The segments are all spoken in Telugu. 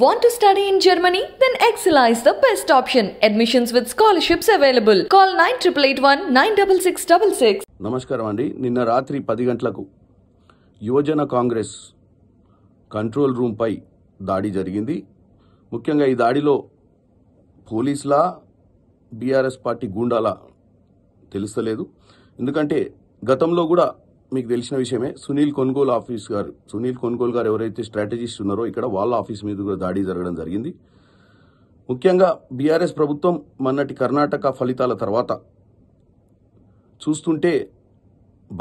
Want to study in Germany? Then Excella is the best option. Admissions with scholarships available. Call 9881 96666. నమస్కారం అండి. నిన్న రాత్రి 10 గంటలకు యువజన కాంగ్రెస్ కంట్రోల్ రూమ్ పై దాడి జరిగింది. ముఖ్యంగా ఈ దాడిలో పోలీసుల బీఆర్ఎస్ పార్టీ గూండాల తెలుస్తలేదు. ఎందుకంటే గతంలో కూడా మీకు తెలిసిన విషయమే సునీల్ కొన్గోల్ గారు ఎవరైతే స్ట్రాటజిస్ట్ ఉన్నారో ఇక్కడ వాళ్ళ ఆఫీస్ మీద కూడా దాడి జరగడం జరిగింది. ముఖ్యంగా బీఆర్ఎస్ ప్రభుత్వం మొన్నటి కర్ణాటక ఫలితాల తర్వాత చూస్తుంటే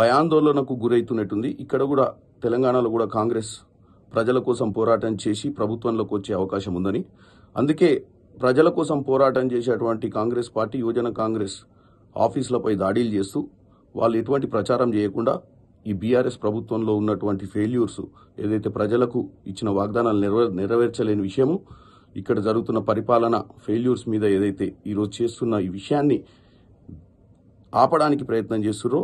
భయాందోళనకు గురైతున్నట్టుంది. ఇక్కడ కూడా తెలంగాణలో కూడా కాంగ్రెస్ ప్రజల కోసం పోరాటం చేసి ప్రభుత్వంలోకి వచ్చే అవకాశం ఉందని, అందుకే ప్రజల కోసం పోరాటం చేసేటువంటి కాంగ్రెస్ పార్టీ యువజన కాంగ్రెస్ ఆఫీసులపై దాడులు చేస్తూ వాళ్ళు ఎటువంటి ప్రచారం చేయకుండా ఈ బీఆర్ఎస్ ప్రభుత్వంలో ఉన్నటువంటి ఫెయిల్యూర్స్ ఏదైతే ప్రజలకు ఇచ్చిన వాగ్దానాలు నెరవేర్చలేని విషయము, ఇక్కడ జరుగుతున్న పరిపాలన ఫెయిల్యూర్స్ మీద ఏదైతే ఈరోజు చేస్తున్న ఈ విషయాన్ని ఆపడానికి ప్రయత్నం చేస్తున్నారో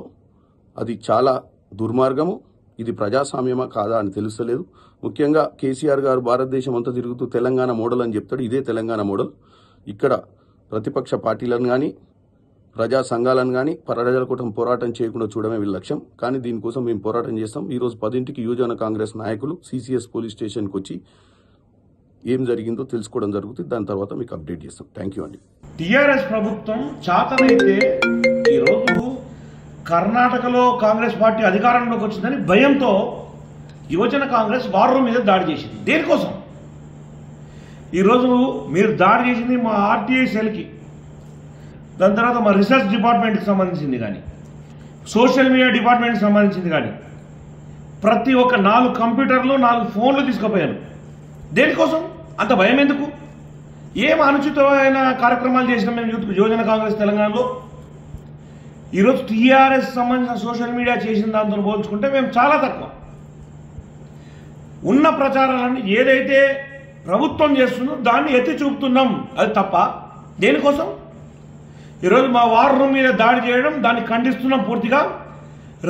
అది చాలా దుర్మార్గము. ఇది ప్రజాస్వామ్యమా కాదా అని తెలుస్తలేదు. ముఖ్యంగా కేసీఆర్ గారు భారతదేశం అంతా తిరుగుతూ తెలంగాణ మోడల్ అని చెప్తాడు. ఇదే తెలంగాణ మోడల్. ఇక్కడ ప్రతిపక్ష పార్టీలను కానీ ప్రజా సంఘాలను కానీ ప్రజల కోసం పోరాటం చేయకుండా చూడమే వీళ్ళ లక్ష్యం. కానీ దీనికోసం మేము పోరాటం చేస్తాం. ఈరోజు 10ంటికి యువజన కాంగ్రెస్ నాయకులు సిసిఎస్ పోలీస్ స్టేషన్కి వచ్చి ఏం జరిగిందో తెలుసుకోవడం జరుగుతుంది. దాని తర్వాత మీకు అప్డేట్ చేస్తాం. థ్యాంక్ యూ అండి. టీఆర్ఎస్ ప్రభుత్వం చాతనైతే ఈరోజు కర్ణాటకలో కాంగ్రెస్ పార్టీ అధికారంలోకి వచ్చిందని భయంతో యువజన కాంగ్రెస్ వార్ రూమ్ మీద దాడి చేసింది. దేనికోసం? ఈరోజు మీరు దాడి చేసింది మా ఆర్టీఐ సెల్కి, దాని తర్వాత మా రీసెర్చ్ డిపార్ట్మెంట్కి సంబంధించింది కానీ, సోషల్ మీడియా డిపార్ట్మెంట్కి సంబంధించింది కానీ, ప్రతి ఒక్క 4 కంప్యూటర్లు 4 ఫోన్లు తీసుకుపోయాను. దేనికోసం అంత భయం ఎందుకు? ఏం అనుచితమైన కార్యక్రమాలు చేసినాం మేము యువజన కాంగ్రెస్ తెలంగాణలో? ఈరోజు టీఆర్ఎస్ సంబంధించిన సోషల్ మీడియా చేసిన దాంతో పోల్చుకుంటే మేము చాలా తక్కువ. ఉన్న ప్రచారాలన్నీ ఏదైతే ప్రభుత్వం చేస్తుందో దాన్ని ఎత్తి చూపుతున్నాం, అది తప్ప. దేనికోసం? ఈరోజు మా వార్ రూమ్ మీద దాడి చేయడం దాన్ని ఖండిస్తున్నాం పూర్తిగా.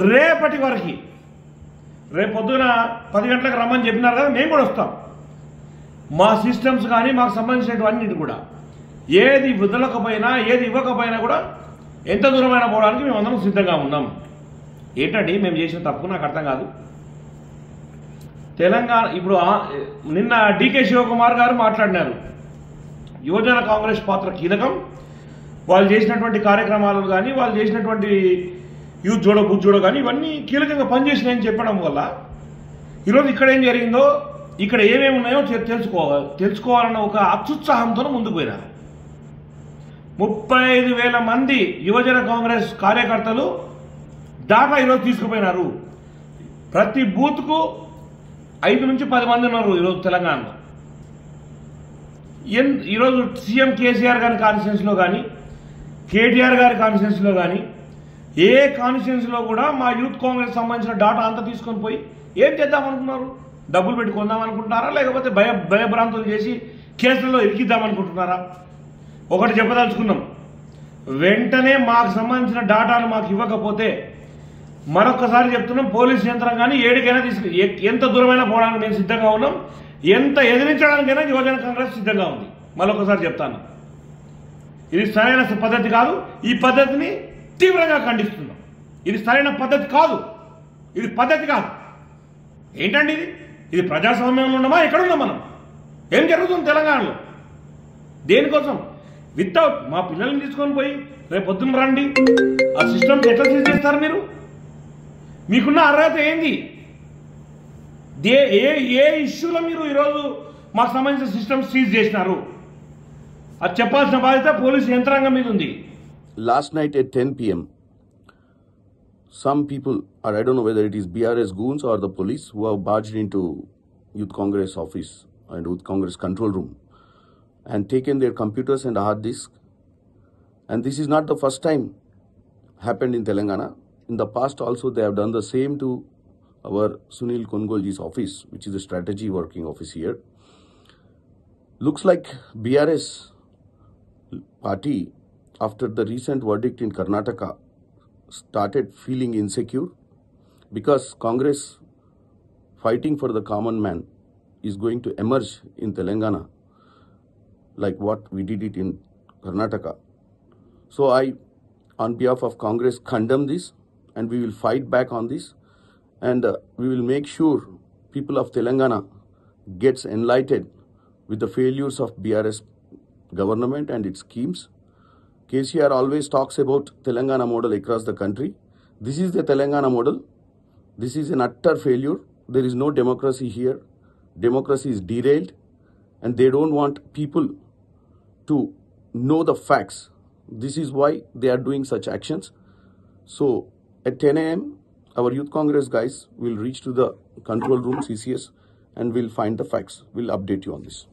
రేపటి వరకు రేపు పొద్దున 10 గంటలకు రమ్మని చెప్పినారు కదా, మేము కూడా వస్తాం. మా సిస్టమ్స్ కానీ మాకు సంబంధించినవన్నిటి కూడా ఏది వదలకపోయినా ఏది ఇవ్వకపోయినా కూడా ఎంత దూరమైన పోవడానికి మేము అందరం సిద్ధంగా ఉన్నాం. ఏంటండి మేము చేసిన తప్పు? నాకు అర్థం కాదు. తెలంగాణ ఇప్పుడు నిన్న డీకే శివకుమార్ గారు మాట్లాడినారు. యువజన కాంగ్రెస్ పాత్ర కీలకం, వాళ్ళు చేసినటువంటి కార్యక్రమాలు కానీ వాళ్ళు చేసినటువంటి యూత్ జోడో బూత్ జోడో కానీ ఇవన్నీ కీలకంగా పనిచేసినాయని చెప్పడం వల్ల ఈరోజు ఇక్కడ ఏం జరిగిందో, ఇక్కడ ఏమేమి ఉన్నాయో తెలుసుకోవాలన్న ఒక అత్యుత్సాహంతో ముందుకు పోయినారు. 35,000 మంది యువజన కాంగ్రెస్ కార్యకర్తలు దాకా ఈరోజు తీసుకుపోయినారు. ప్రతి బూత్కు 5 నుంచి 10 మంది ఉన్నారు ఈరోజు తెలంగాణలో. ఈరోజు సీఎం కేసీఆర్ గారి కాన్స్టిట్యున్సీలో కానీ కేటీఆర్ గారి కాన్స్టిట్యున్సీలో కానీ ఏ కాన్స్టిట్యున్సీలో కూడా మా యూత్ కాంగ్రెస్ సంబంధించిన డాటా అంతా తీసుకొని పోయి ఏం చేద్దామనుకున్నారు? డబ్బులు పెట్టి కొందామనుకుంటున్నారా, లేకపోతే భయభ్రాంతులు చేసి కేసులలో ఇరికిద్దామనుకుంటున్నారా? ఒకటి చెప్పదలుచుకున్నాం, వెంటనే మాకు సంబంధించిన డాటాను మాకు ఇవ్వకపోతే మరొకసారి చెప్తున్నాం, పోలీసు యంత్రాంగాన్ని ఏడికైనా ఎంత దూరమైనా పోవడానికి మేము సిద్ధంగా ఉన్నాం. ఎంత ఎదిరించడానికైనా యువజన కాంగ్రెస్ సిద్ధంగా ఉంది. మరొకసారి చెప్తాను, ఇది సరైన పద్ధతి కాదు. ఈ పద్ధతిని తీవ్రంగా ఖండిస్తున్నాం. ఇది సరైన పద్ధతి కాదు, ఇది పద్ధతి కాదు. ఏంటండి ఇది ప్రజాస్వామ్యంలో ఉన్నామా? ఎక్కడున్నాం మనం? ఏం జరుగుతుంది తెలంగాణలో? దేనికోసం? వితౌట్ మా పిల్లల్ని తీసుకొని పోయి రేపు పొద్దున్న రండి, ఆ సిస్టమ్స్ ఎట్లా సీజ్ చేస్తారు మీరు? మీకున్న అర్హత ఏంది? ఏ ఇష్యూలో మీరు ఈరోజు మాకు సంబంధించిన సిస్టమ్స్ సీజ్ చేసినారు? అది చెప్పాల్సిన బాధ్యత పోలీసు యంత్రాంగం మీద ఉంది. Last night at 10 p.m. some people, or I don't know whether it is BRS goons or the police, who have barged into Youth Congress office and Youth Congress control room and taken their computers and hard disk. And this is not the first time happened in Telangana. In the past also they have done the same to our Sunil Kongolji's office, which is a strategy working office here. Looks like BRS party, after the recent verdict in Karnataka, started feeling insecure because Congress fighting for the common man is going to emerge in Telangana, like what we did it in Karnataka. So I, on behalf of Congress, condemn this, and we will fight back on this, and we will make sure people of Telangana gets enlightened with the failures of BRS government and its schemes. KCR always talks about Telangana model across the country. This is the Telangana model. This is an utter failure. There is no democracy here. Democracy is derailed, and they don't want people to know the facts. This is why they are doing such actions. So at 10 a.m., our Youth Congress guys will reach to the control room, CCS, and we'll find the facts. We'll update you on this.